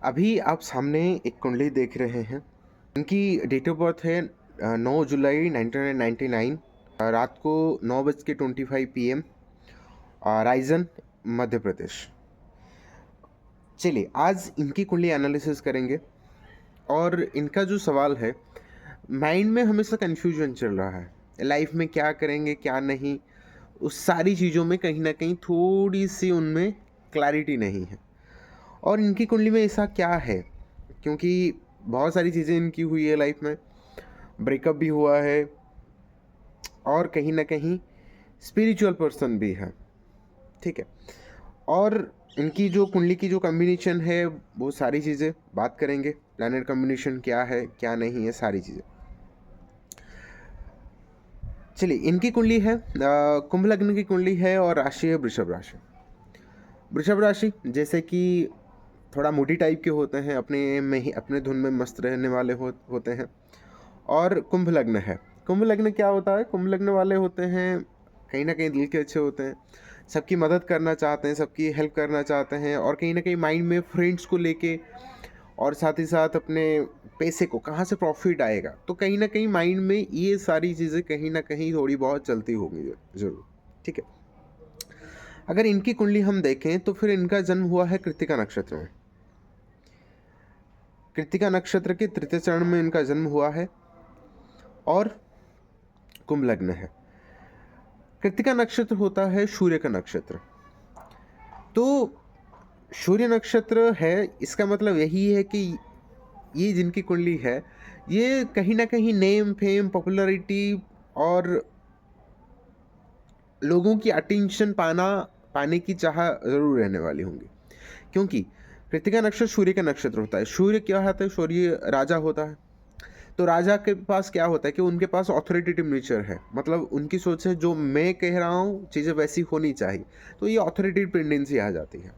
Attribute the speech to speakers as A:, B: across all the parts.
A: अभी आप सामने एक कुंडली देख रहे हैं। इनकी डेट ऑफ बर्थ है 9 जुलाई 1999, रात को 9:25 PM, रायज़न, मध्य प्रदेश। चलिए आज इनकी कुंडली एनालिसिस करेंगे। और इनका जो सवाल है, माइंड में हमेशा कन्फ्यूजन चल रहा है, लाइफ में क्या करेंगे क्या नहीं, उस सारी चीज़ों में कहीं ना कहीं थोड़ी सी उनमें क्लैरिटी नहीं है। और इनकी कुंडली में ऐसा क्या है, क्योंकि बहुत सारी चीज़ें इनकी हुई है लाइफ में, ब्रेकअप भी हुआ है और कहीं ना कहीं स्पिरिचुअल पर्सन भी है। ठीक है। और इनकी जो कुंडली की जो कम्बिनेशन है वो सारी चीज़ें बात करेंगे, प्लैनेट कम्बिनेशन क्या है क्या नहीं है, सारी चीज़ें। चलिए इनकी कुंडली है, कुंभ लग्न की कुंडली है और राशि है वृषभ राशि। वृषभ राशि जैसे कि थोड़ा मूडी टाइप के होते हैं, अपने में ही अपने धुन में मस्त रहने वाले होते हैं। और कुंभ लग्न है। कुंभ लग्न क्या होता है, कुंभ लग्न वाले होते हैं कहीं ना कहीं दिल के अच्छे होते हैं, सबकी मदद करना चाहते हैं, सबकी हेल्प करना चाहते हैं, और कहीं ना कहीं माइंड में फ्रेंड्स को लेके और साथ ही साथ अपने पैसे को कहाँ से प्रॉफिट आएगा, तो कहीं ना कहीं माइंड में ये सारी चीज़ें कहीं ना कहीं थोड़ी बहुत चलती होंगी ज़रूर। ठीक है। अगर इनकी कुंडली हम देखें तो फिर इनका जन्म हुआ है कृत्तिका नक्षत्र में। कृत्तिका नक्षत्र के तृतीय चरण में इनका जन्म हुआ है और कुंभ लग्न है। कृत्तिका नक्षत्र होता है सूर्य का नक्षत्र। तो सूर्य नक्षत्र है, इसका मतलब यही है कि ये जिनकी कुंडली है, ये कहीं ना कहीं नेम फेम पॉपुलैरिटी और लोगों की अटेंशन पाने की चाह जरूर रहने वाली होंगी, क्योंकि कृत्तिका नक्षत्र सूर्य का नक्षत्र होता है। सूर्य क्या होता है, सूर्य राजा होता है। तो राजा के पास क्या होता है कि उनके पास ऑथोरिटेटिव नेचर है, मतलब उनकी सोच है जो मैं कह रहा हूँ चीज़ें वैसी होनी चाहिए, तो ये ऑथोरिटेटिव टेंडेंसी आ जाती है।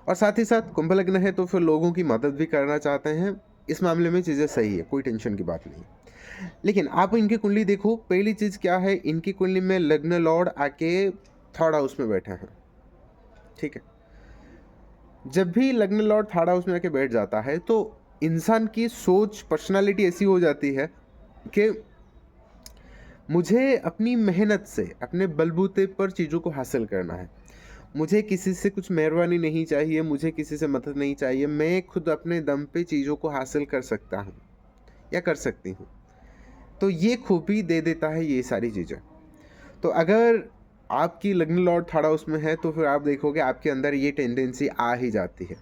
A: और साथ ही साथ कुंभ लग्न है तो फिर लोगों की मदद भी करना चाहते हैं। इस मामले में चीज़ें सही है, कोई टेंशन की बात नहीं। लेकिन आप इनकी कुंडली देखो, पहली चीज़ क्या है, इनकी कुंडली में लग्न लॉर्ड आके थर्ड हाउस में बैठा है। ठीक है। जब भी लग्न लॉर्ड थर्ड हाउस में आके बैठ जाता है तो इंसान की सोच पर्सनालिटी ऐसी हो जाती है कि मुझे अपनी मेहनत से अपने बलबूते पर चीज़ों को हासिल करना है, मुझे किसी से कुछ मेहरबानी नहीं चाहिए, मुझे किसी से मदद नहीं चाहिए, मैं खुद अपने दम पे चीज़ों को हासिल कर सकता हूँ या कर सकती हूँ। तो ये खूबी दे देता है ये सारी चीज़ें। तो अगर आपकी लग्न लॉर्ड थर्ड हाउस में है तो फिर आप देखोगे आपके अंदर ये टेंडेंसी आ ही जाती है।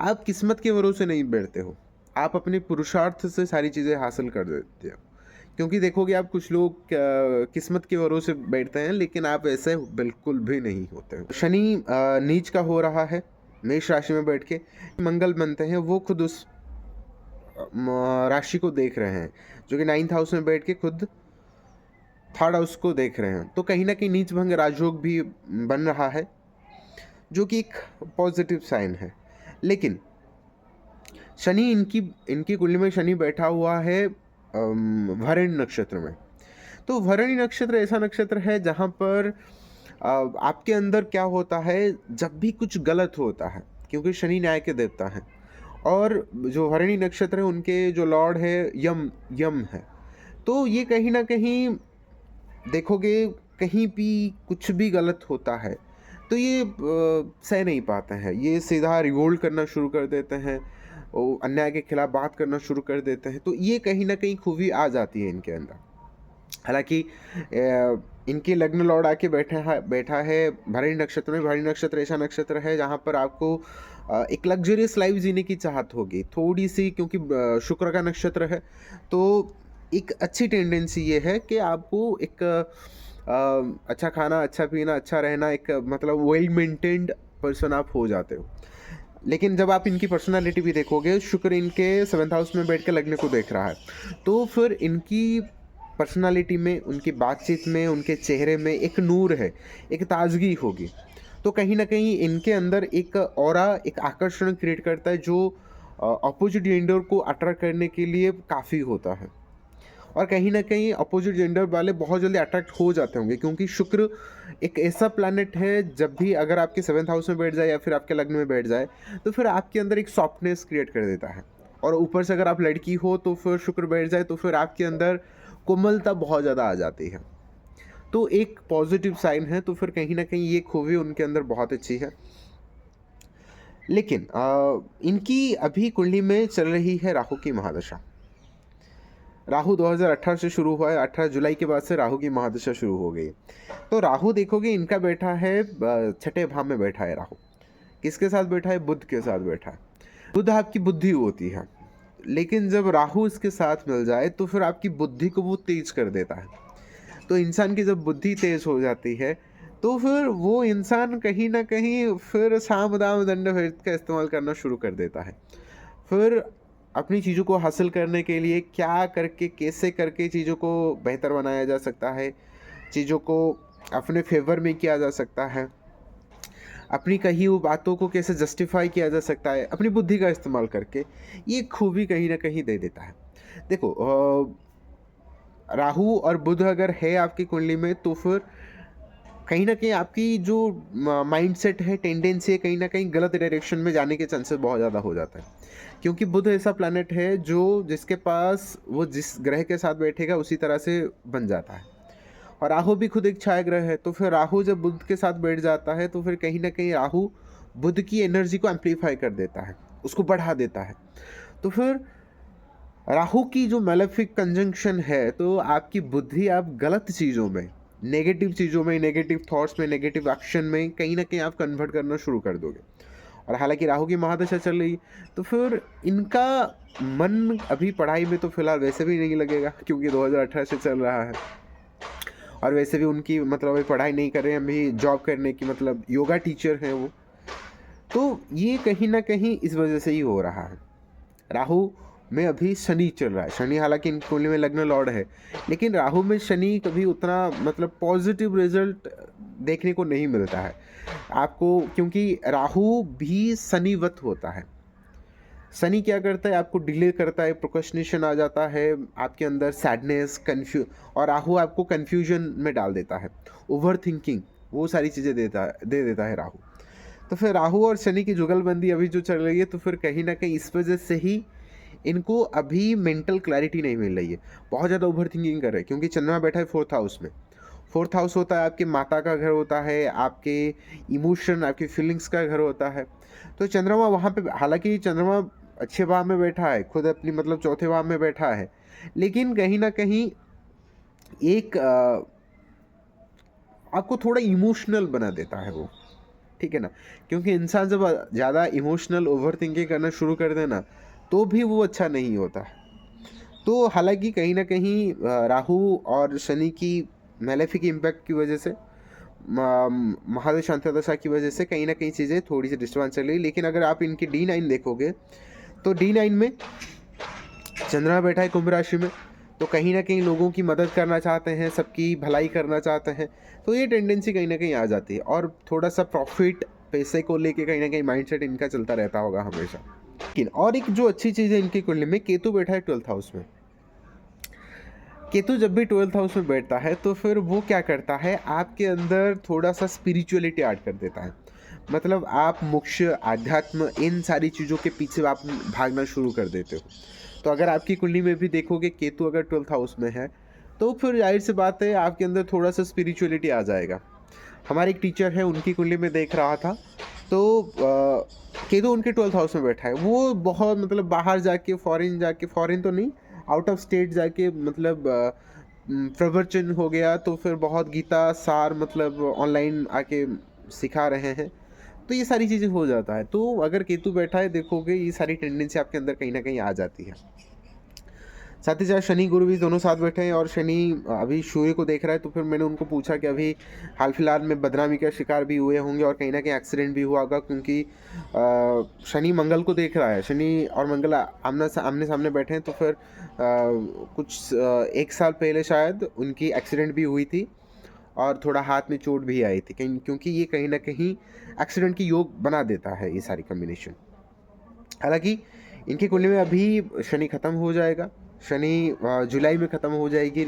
A: आप किस्मत के भरोसे नहीं बैठते हो, आप अपने पुरुषार्थ से सारी चीज़ें हासिल कर देते हो। क्योंकि देखोगे आप कुछ लोग किस्मत के भरोसे बैठते हैं, लेकिन आप ऐसे बिल्कुल भी नहीं होते हो। शनि नीच का हो रहा है मेष राशि में बैठ के, मंगल बनते हैं वो खुद उस राशि को देख रहे हैं, जो कि 9th हाउस में बैठ के खुद थर्ड हाउस को देख रहे हैं। तो कहीं ना कहीं नीच भंग राजयोग भी बन रहा है, जो कि एक पॉजिटिव साइन है। लेकिन शनि इनकी इनकी कुंडली में शनि बैठा हुआ है भरणी नक्षत्र में। तो भरणी नक्षत्र ऐसा नक्षत्र है जहाँ पर आपके अंदर क्या होता है, जब भी कुछ गलत होता है, क्योंकि शनि न्याय के देवता हैं, और जो भरणी नक्षत्र है उनके जो लॉर्ड है यम यम है। तो ये कहीं ना कहीं देखोगे कहीं भी कुछ भी गलत होता है तो ये सह नहीं पाते हैं, ये सीधा रिवोल्ट करना शुरू कर देते हैं, अन्याय के खिलाफ बात करना शुरू कर देते हैं। तो ये कहीं ना कहीं खूबी आ जाती है इनके अंदर। हालांकि इनके लग्न लौट आके बैठा है भरणी नक्षत्र में। भरणी नक्षत्र ऐसा नक्षत्र है जहाँ पर आपको एक लग्जरियस लाइफ जीने की चाहत होगी थोड़ी सी, क्योंकि शुक्र का नक्षत्र है। तो एक अच्छी टेंडेंसी ये है कि आपको एक अच्छा खाना, अच्छा पीना, अच्छा रहना, एक मतलब वेल मेंटेन्ड पर्सन आप हो जाते हो। लेकिन जब आप इनकी पर्सनालिटी भी देखोगे, शुक्र इनके 7th हाउस में बैठ के लग्न को देख रहा है, तो फिर इनकी पर्सनालिटी में, उनकी बातचीत में, उनके चेहरे में एक नूर है, एक ताजगी होगी। तो कहीं ना कहीं इनके अंदर एक ऑरा, एक आकर्षण क्रिएट करता है जो अपोजिट जेंडर को अट्रैक्ट करने के लिए काफ़ी होता है। और कहीं न कहीं अपोज़िट जेंडर वाले बहुत जल्दी अट्रैक्ट हो जाते होंगे, क्योंकि शुक्र एक ऐसा प्लैनेट है, जब भी अगर आपके 7th हाउस में बैठ जाए या फिर आपके लग्न में बैठ जाए, तो फिर आपके अंदर एक सॉफ्टनेस क्रिएट कर देता है। और ऊपर से अगर आप लड़की हो तो फिर शुक्र बैठ जाए तो फिर आपके अंदर कोमलता बहुत ज़्यादा आ जाती है। तो एक पॉज़िटिव साइन है, तो फिर कहीं न कहीं ये खूबी उनके अंदर बहुत अच्छी है। लेकिन इनकी अभी कुंडली में चल रही है राहु की महादशा। राहु 2018 से शुरू हुआ है, 18 जुलाई के बाद से राहु की महादशा शुरू हो गई। तो राहु देखोगे इनका बैठा है छठे भाव में बैठा है राहु। किसके साथ बैठा है? बुध के साथ बैठा है। बुध आपकी बुद्धि होती है, लेकिन जब राहु इसके साथ मिल जाए तो फिर आपकी बुद्धि को वो तेज कर देता है। तो इंसान की जब बुद्धि तेज हो जाती है तो फिर वो इंसान कहीं ना कहीं फिर साम दाम दंड भेद का इस्तेमाल करना शुरू कर देता है। फिर अपनी चीज़ों को हासिल करने के लिए क्या करके, कैसे करके चीज़ों को बेहतर बनाया जा सकता है, चीज़ों को अपने फेवर में किया जा सकता है, अपनी कही हुई बातों को कैसे जस्टिफाई किया जा सकता है, अपनी बुद्धि का इस्तेमाल करके, ये खूबी कहीं ना कहीं दे देता है। देखो, राहु और बुध अगर है आपकी कुंडली में तो फिर कहीं न कहीं आपकी जो माइंडसेट है, टेंडेंसी है, कहीं न कहीं गलत डायरेक्शन में जाने के चांसेस बहुत ज़्यादा हो जाता है। क्योंकि बुध ऐसा प्लैनेट है जो जिसके पास वो जिस ग्रह के साथ बैठेगा उसी तरह से बन जाता है। और राहु भी खुद एक छाया ग्रह है, तो फिर राहु जब बुध के साथ बैठ जाता है तो फिर कहीं न कहीं राहु बुध की एनर्जी को एम्प्लीफाई कर देता है, उसको बढ़ा देता है। तो फिर राहु की जो मैलेफिक कंजंक्शन है, तो आपकी बुद्धि आप गलत चीज़ों में, नेगेटिव चीज़ों में, नेगेटिव थॉट्स में, नेगेटिव एक्शन में कहीं न कहीं आप कन्वर्ट करना शुरू कर दोगे। और हालाँकि राहु की महादशा चल रही, तो फिर इनका मन अभी पढ़ाई में तो फिलहाल वैसे भी नहीं लगेगा, क्योंकि 2018 से चल रहा है। और वैसे भी उनकी मतलब अभी पढ़ाई नहीं कर रहे हैं, अभी जॉब करने की, मतलब योगा टीचर हैं वो। तो ये कहीं न कहीं इस वजह से ही हो रहा है। राहु में अभी शनि चल रहा है। शनि हालाँकि इनकी कुंडली में लग्न लॉर्ड है, लेकिन राहु में शनि कभी उतना मतलब पॉजिटिव रिजल्ट देखने को नहीं मिलता है आपको, क्योंकि राहु भी शनिवत होता है। शनि क्या करता है? आपको डिले करता है, प्रोक्रेस्टिनेशन आ जाता है, आपके अंदर सैडनेस, और राहु आपको कन्फ्यूजन में डाल देता है, ओवर थिंकिंग, वो सारी चीज़ें दे देता है राहु। तो फिर राहु और शनि की जुगलबंदी अभी जो चल रही है, तो फिर कहीं न कहीं इस वजह से ही इनको अभी मेंटल क्लैरिटी नहीं मिल रही है। बहुत ज़्यादा ओवर थिंकिंग कर रहे हैं, क्योंकि चंद्रमा बैठा है 4th हाउस में। 4th हाउस होता है आपके माता का घर होता है, आपके इमोशन, आपकी फीलिंग्स का घर होता है। तो चंद्रमा वहाँ पे, हालाँकि चंद्रमा अच्छे भाव में बैठा है, खुद अपनी मतलब चौथे भाव में बैठा है, लेकिन कहीं न कहीं एक आपको थोड़ा इमोशनल बना देता है वो, ठीक है ना? क्योंकि इंसान जब ज़्यादा इमोशनल ओवरथिंकिंग करना शुरू कर दे ना, तो भी वो अच्छा नहीं होता है। तो हालाँकि कहीं न कहीं राहु और शनि की मैलेफिक इम्पैक्ट की वजह से, महादशा अंतर्दशा की वजह से कहीं न कहीं चीज़ें थोड़ी-सी डिस्टर्बेंस चल रही है। लेकिन अगर आप इनकी D9 देखोगे, तो D9 में चंद्रमा बैठा है कुंभ राशि में, तो कहीं न कहीं लोगों की मदद करना चाहते हैं, सबकी भलाई करना चाहते हैं, तो ये टेंडेंसी कहीं न कहीं आ जाती है। और थोड़ा-सा प्रॉफ़िट, पैसे को लेके कहीं न कहीं माइंडसेट इनका चलता रहता होगा हमेशा। लेकिन और एक जो अच्छी चीज़ है इनकी कुंडली में, केतु बैठा है 12th हाउस में। केतु जब भी 12th हाउस में बैठता है तो फिर वो क्या करता है, आपके अंदर थोड़ा-सा स्पिरिचुअलिटी ऐड कर देता है। मतलब आप मोक्ष, आध्यात्म, इन सारी चीज़ों के पीछे आप भागना शुरू कर देते हो। तो अगर आपकी कुंडली में भी देखोगे केतु अगर 12th हाउस में है, तो फिर ज़ाहिर-सी बात है आपके अंदर थोड़ा-सा स्पिरिचुअलिटी आ जाएगा। हमारे एक टीचर हैं, उनकी कुंडली में देख रहा था, तो केतु उनके 12th हाउस में बैठा है। वो बहुत मतलब बाहर जाके, फ़ॉरेन तो नहीं, आउट ऑफ स्टेट जाके, मतलब प्रवचन हो गया, तो फिर बहुत गीता सार मतलब ऑनलाइन आके सिखा रहे हैं। तो ये सारी चीज़ें हो जाता है। तो अगर केतु बैठा है देखोगे, ये सारी टेंडेंसी आपके अंदर कहीं न कहीं आ जाती है। साथ ही साथ शनि गुरु भी दोनों साथ बैठे हैं, और शनि अभी सूर्य को देख रहा है, तो फिर मैंने उनको पूछा कि अभी हाल-फिलहाल में बदनामी का शिकार भी हुए होंगे और कहीं न कहीं एक्सीडेंट भी हुआ होगा, क्योंकि शनि मंगल को देख रहा है। शनि और मंगल आमने-सामने बैठे हैं, तो फिर कुछ 1 साल पहले शायद उनकी एक्सीडेंट भी हुई थी और थोड़ा हाथ में चोट भी आई थी, क्योंकि ये कहीं न कहीं एक्सीडेंट की योग बना देता है, ये सारी कॉम्बिनेशन। हालाँकि इनकी कुंडली में अभी शनि खत्म हो जाएगा, शनि जुलाई में ख़त्म हो जाएगी।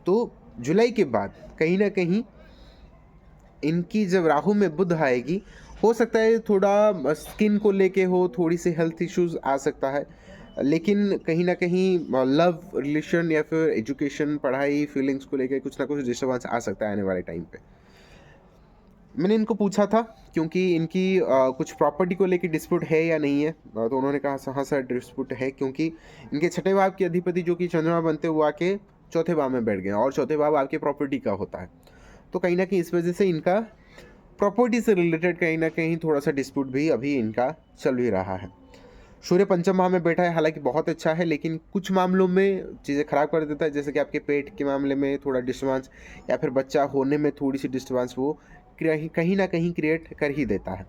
A: तो जुलाई के बाद कहीं न कहीं इनकी जब राहु में बुध आएगी, हो सकता है थोड़ा स्किन को लेके हो, थोड़ी-सी हेल्थ इश्यूज़ आ सकता है। लेकिन कहीं न कहीं लव रिलेशन या फिर एजुकेशन, पढ़ाई, फीलिंग्स को लेके कुछ ना कुछ डिस्टर्बेंस आ सकता है आने वाले टाइम पे। मैंने इनको पूछा था क्योंकि इनकी कुछ प्रॉपर्टी को लेके डिस्प्यूट है या नहीं है? तो उन्होंने कहा हाँ सर डिस्प्यूट है, क्योंकि इनके छठे भाव के अधिपति जो कि चंद्रमा बनते हुए आके चौथे भाव में बैठ गए हैं और चौथे भाव आपके प्रॉपर्टी का होता है। तो कहीं न कहीं इस वजह से इनका प्रॉपर्टी से रिलेटेड कहीं न कहीं थोड़ा-सा डिस्प्यूट भी अभी इनका चल भी रहा है। सूर्य पंचम भाव में बैठा है, हालाँकि बहुत अच्छा है, लेकिन कुछ मामलों में चीज़ें खराब कर देता है, जैसे कि आपके पेट के मामले में थोड़ा डिस्टर्बेंस या फिर बच्चा होने में थोड़ी-सी डिस्टर्बेंस वो कहीं न कहीं क्रिएट कर ही देता है।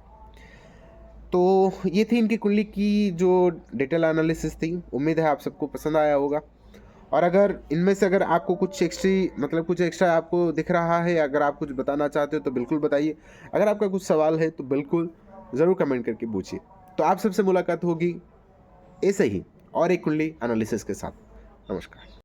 A: तो ये थी इनकी कुंडली की जो डिटेल एनालिसिस थी। उम्मीद है आप सबको पसंद आया होगा। और अगर इनमें से अगर आपको कुछ कुछ एक्स्ट्रा आपको दिख रहा है, अगर आप कुछ बताना चाहते हो तो बिल्कुल बताइए। अगर आपका कुछ सवाल है तो बिल्कुल ज़रूर कमेंट करके पूछिए। तो आप सबसे मुलाकात होगी ऐसे ही और एक कुंडली एनालिसिस के साथ। नमस्कार।